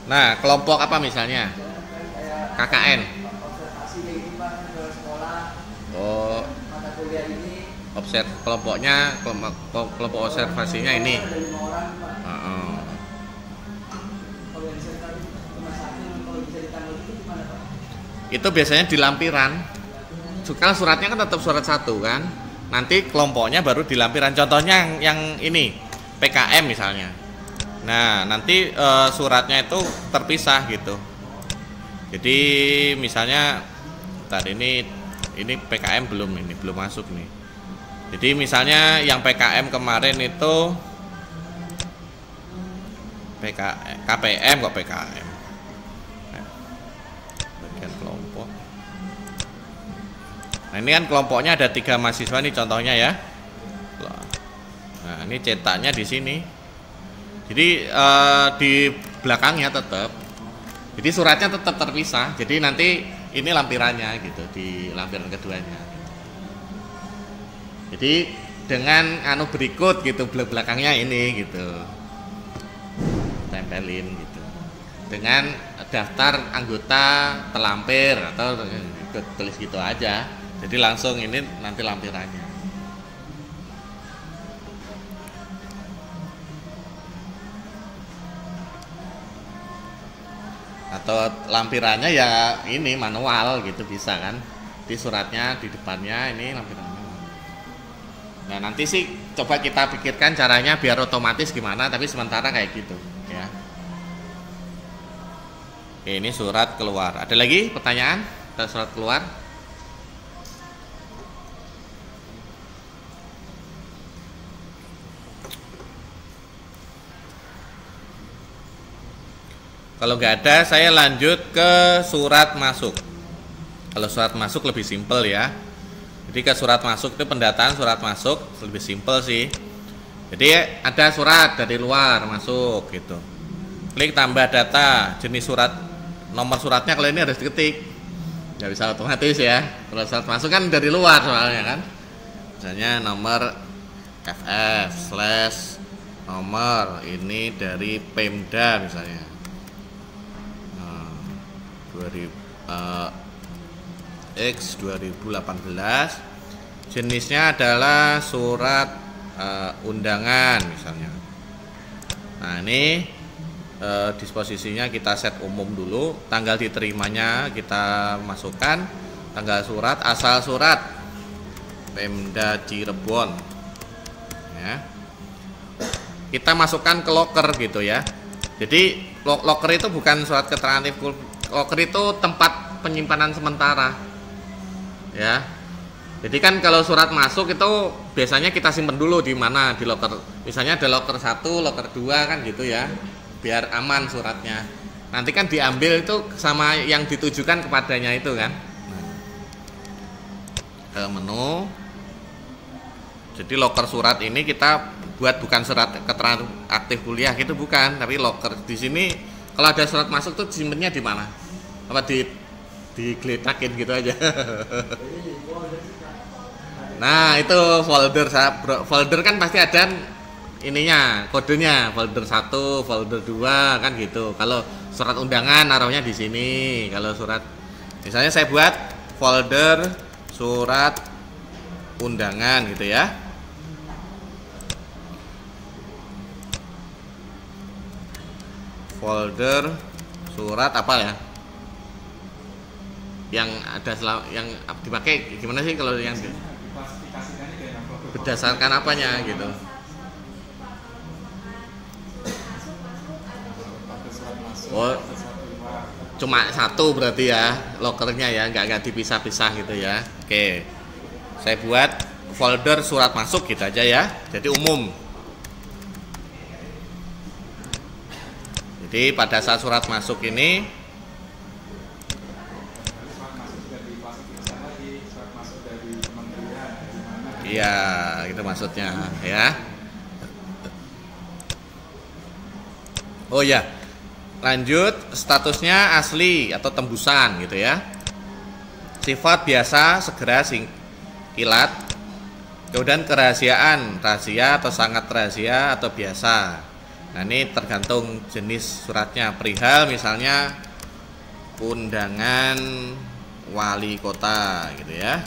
Nah, kelompok apa misalnya? KKN. Oh, kelompoknya kelompok observasinya ini. Itu biasanya di lampiran. Kalau suratnya kan tetap surat 1 kan. Nanti kelompoknya baru di lampiran. Contohnya yang ini PKM misalnya. Nah, nanti suratnya itu terpisah gitu. Jadi misalnya tadi ini PKM belum masuk nih. Jadi misalnya yang PKM kemarin itu KPM kok PKM. Bagian kelompok. Nah, ini kan kelompoknya ada 3 mahasiswa nih contohnya ya. Nah, ini cetaknya di sini. Jadi di belakangnya tetap. Jadi suratnya tetap terpisah. Jadi nanti ini lampirannya gitu di lampiran keduanya. Jadi dengan berikut gitu belakangnya ini gitu. Tempelin gitu. Dengan daftar anggota terlampir atau tulis gitu aja. Jadi langsung ini nanti lampirannya. Atau lampirannya ya ini manual gitu bisa kan, di suratnya di depannya ini lampirannya. Nah nanti sih coba kita pikirkan caranya biar otomatis gimana, tapi sementara kayak gitu ya. Oke, ini surat keluar. Ada lagi pertanyaan tentang surat keluar? Kalau nggak ada, saya lanjut ke surat masuk. Kalau surat masuk lebih simpel ya. Jadi ke surat masuk itu pendataan surat masuk lebih simpel sih. Jadi ada surat dari luar masuk gitu. Klik tambah data, jenis surat, nomor suratnya kalau ini harus diketik. Nggak bisa otomatis ya. Kalau surat masuk kan dari luar soalnya kan. Misalnya nomor FF/ nomor ini dari Pemda misalnya. 2018, jenisnya adalah surat undangan misalnya. Nah ini disposisinya kita set umum dulu, tanggal diterimanya kita masukkan, tanggal surat, asal surat Pemda Cirebon ya. Kita masukkan ke loker gitu ya. Jadi loker itu bukan surat keterangan aktif. Loker itu tempat penyimpanan sementara ya. Jadi kan kalau surat masuk itu biasanya kita simpen dulu di mana, di loker. Misalnya ada loker 1, loker 2 kan gitu ya. Biar aman suratnya. Nanti kan diambil itu sama yang ditujukan kepadanya itu kan. Ke menu. Jadi loker surat ini kita buat bukan surat keterangan aktif kuliah gitu bukan, tapi loker di sini. Kalau ada surat masuk tuh simpennya di mana? Apa digeletakin gitu aja. Nah, itu folder kan pasti ada ininya, kodenya, folder 1, folder 2 kan gitu. Kalau surat undangan naruhnya di sini. Kalau surat misalnya saya buat folder surat undangan gitu ya. Folder surat apa ya yang ada yang dipakai gimana sih kalau yang berdasarkan apanya gitu. Oh cuma 1 berarti ya lokernya ya, nggak dipisah-pisah gitu ya. Oke, saya buat folder surat masuk gitu aja ya, jadi umum. Jadi pada saat surat masuk ini iya, itu maksudnya ya. Oh ya, Lanjut, statusnya asli atau tembusan gitu ya. Sifat biasa, segera, kilat. Kemudian kerahasiaan, rahasia atau sangat rahasia atau biasa. Nah ini tergantung jenis suratnya. Perihal misalnya undangan wali kota gitu ya.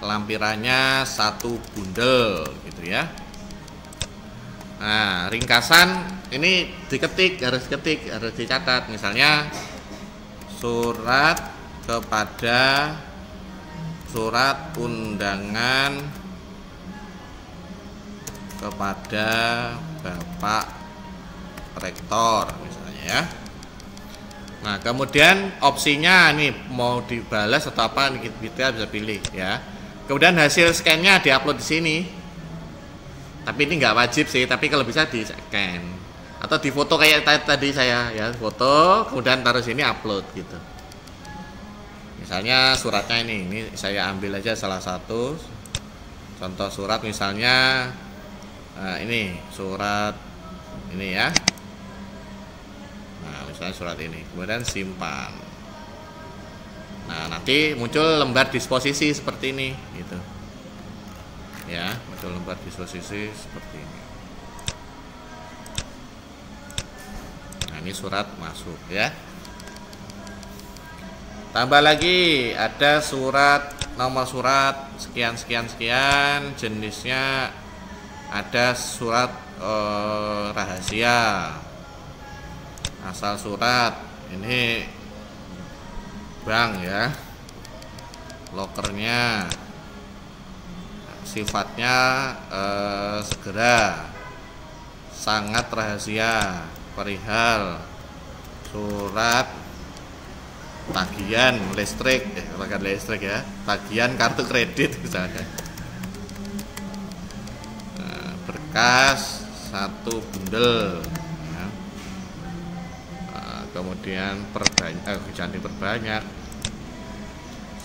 Lampirannya 1 bundel gitu ya. Nah ringkasan ini diketik, harus dicatat. Misalnya surat undangan kepada Bapak Rektor misalnya ya. Nah kemudian opsinya nih mau dibalas atau apa kita bisa pilih ya. Kemudian hasil scan-nya diupload di sini. Tapi ini nggak wajib sih, tapi kalau bisa di scan atau di foto kayak tadi saya ya, foto kemudian taruh sini upload gitu. Misalnya suratnya ini saya ambil aja salah satu contoh surat misalnya ini surat ini ya. Nah misalnya surat ini kemudian simpan. Nah nanti muncul lembar disposisi seperti ini gitu ya, muncul lembar disposisi seperti ini. Nah ini surat masuk ya. Tambah lagi ada surat, nomor surat sekian sekian sekian, jenisnya ada surat rahasia, asal surat ini bank ya, lokernya, sifatnya segera, sangat rahasia, perihal surat tagihan listrik ya, tagihan kartu kredit misalnya. Nah, berkas 1 bundel ya. Nah, kemudian jangan diperbanyak,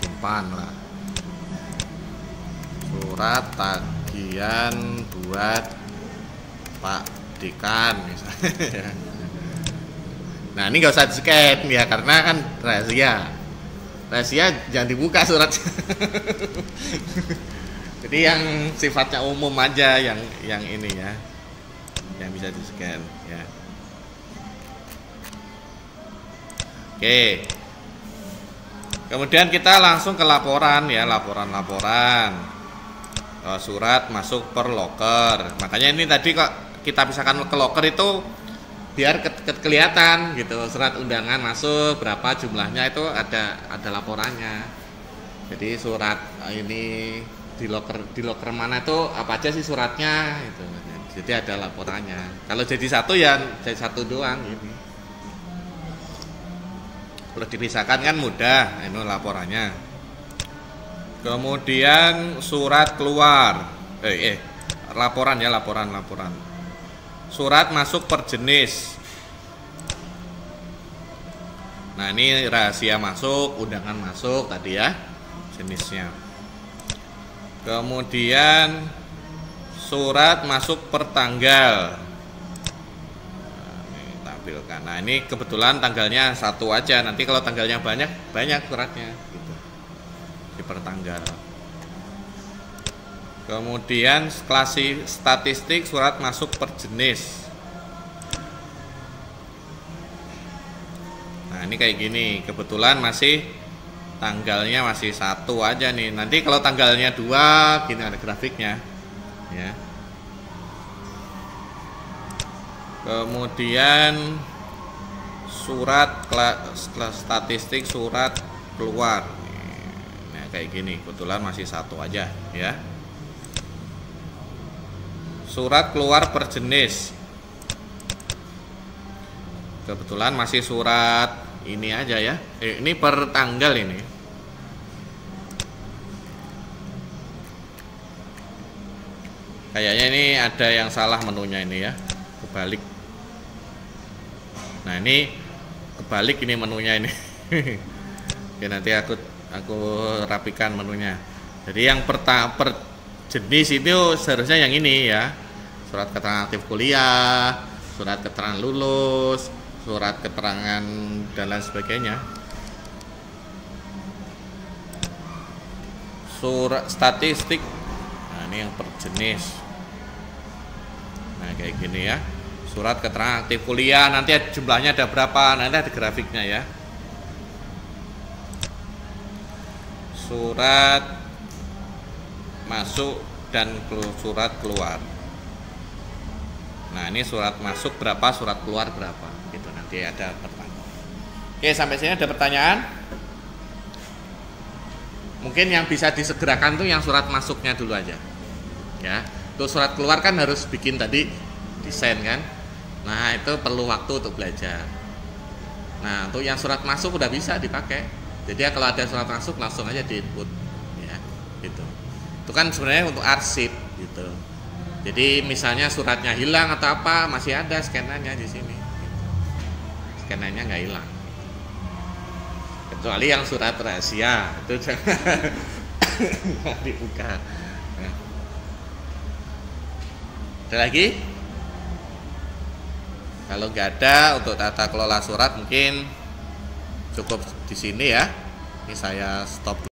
simpan lah. Surat tagihan buat Pak Dekan misalnya. Nah ini nggak usah di scan ya karena kan rahasia jangan dibuka suratnya. Jadi yang sifatnya umum aja yang ini ya, yang bisa di scan ya. Oke, kemudian kita langsung ke laporan ya, laporan surat masuk per loker. Makanya ini tadi kok kita pisahkan ke loker itu biar kelihatan gitu, surat undangan masuk berapa jumlahnya itu ada laporannya. Jadi surat ini di loker mana itu apa aja sih suratnya itu. Jadi ada laporannya. Kalau jadi satu ya jadi satu doang ini. Kalau dipisahkan kan mudah, ini laporannya. Kemudian surat keluar. Laporan ya, laporan. Surat masuk per jenis. Nah ini rahasia masuk, undangan masuk tadi ya jenisnya. Kemudian surat masuk per tanggal. Nah, ini tampilkan. Nah ini kebetulan tanggalnya 1 aja. Nanti kalau tanggalnya banyak suratnya gitu. Di per tanggal. Kemudian klasi statistik surat masuk per jenis. Nah ini kayak gini, kebetulan masih tanggalnya masih 1 aja nih. Nanti kalau tanggalnya 2 gini ada grafiknya ya. Kemudian surat statistik surat keluar. Nah kayak gini, kebetulan masih 1 aja ya. Surat keluar per jenis. Kebetulan masih surat ini aja ya. Ini per tanggal ini. Kayaknya ini ada yang salah menunya ini ya. Kebalik. Nah, ini kebalik ini menunya ini. Oke, nanti aku rapikan menunya. Jadi yang per jenis itu seharusnya yang ini ya. Surat keterangan aktif kuliah, surat keterangan lulus, surat keterangan dan lain sebagainya. Surat statistik, nah ini yang per jenis. Nah kayak gini ya, surat keterangan aktif kuliah, nanti jumlahnya ada berapa, nanti ada grafiknya ya. Surat masuk dan surat keluar. Nah ini surat masuk berapa, surat keluar berapa, gitu nanti ada pertanyaan. Oke, sampai sini ada pertanyaan? Mungkin yang bisa disegerakan tuh yang surat masuknya dulu aja ya. Untuk surat keluar kan harus bikin tadi desain kan. Nah itu perlu waktu untuk belajar. Nah untuk yang surat masuk udah bisa dipakai. Jadi ya kalau ada surat masuk langsung aja di input ya, gitu. Itu kan sebenarnya untuk arsip gitu. Jadi misalnya suratnya hilang atau apa, masih ada scannernya di sini gitu. Scannernya nggak hilang, kecuali yang surat rahasia itu jangan dibuka. Nah. Ada lagi? Kalau nggak ada untuk tata kelola surat mungkin cukup di sini ya. Ini saya stop.